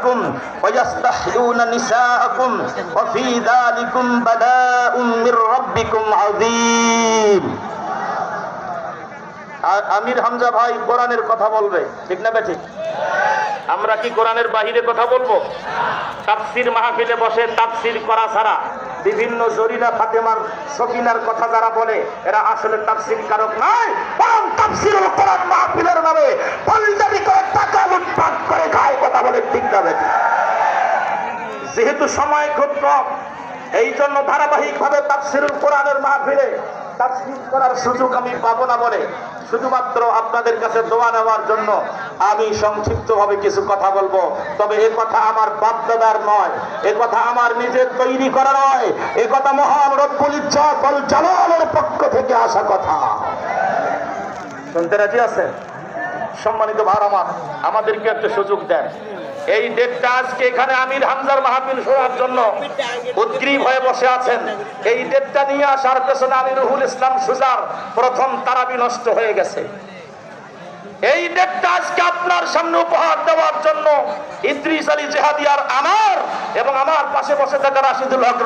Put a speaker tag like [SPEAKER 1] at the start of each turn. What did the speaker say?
[SPEAKER 1] আবনাআকুম ওয়া ইস্তাহয়ুনা নিসাআকুম ওয়া ফী যালিকুম বালাউম মির রাব্বিকুম আযীম। আমির হামজা ভাই কোরআনের কথা বলবে, ঠিক না ঠিক? আমরা কি কোরআনের বাহিরে কথা বলবো? তাফসীর মাহফিলে বসে তাফসীর করা ছাড়া বিভিন্ন জরিনা ফাতেমার সকিনার কথা যারা বলে এরা আসলে তাফসীর কারক নয়, বরং তাফসীরুল কোরআন মাহফিলের নামে ফলদারি করে টাকা লুটপাট করে খায়, কথা বলে, ঠিক না ঠিক? যেহেতু সময় খুব কম, এই জন্য ধারাবাহিকভাবে তাফসীরুল কোরআনের মাহফিলে তাফসীর করার সুযোগ আমি পাবো না বলে শুধুমাত্র আপনাদের কাছে দোয়া নেওয়ার জন্য আমি সংক্ষিপ্তভাবে কিছু কথা বলবো। তবে এ কথা আমার বাপ দাদার নয়, এ কথা আমার নিজের তৈরি করা নয়, এ কথা মহান রব্বুল ইজ্জত ওয়াল জালালের পক্ষ থেকে আসা কথা। শুনতে রাজি আছেন? সম্মানিত ভাই আমার, আমাদেরকে একটা সুযোগ দেন। এই ডেটটা আজকে এখানে আমির হামজার মাহফিল শোনার জন্য উদ্গ্রীব হয়ে বসে আছেন। এই ডেটটা নিয়ে আসার পেছনে আমি রুহুল ইসলাম সুজার প্রথম তারাবি নষ্ট হয়ে গেছে। এই ডেটটা আজকে আপনার সামনে উপহার দেওয়ার জন্য ইদ্রিস আলী জেহাদিয়ার আমার এবং আমার পাশে বসে থাকা রাশিদুল হক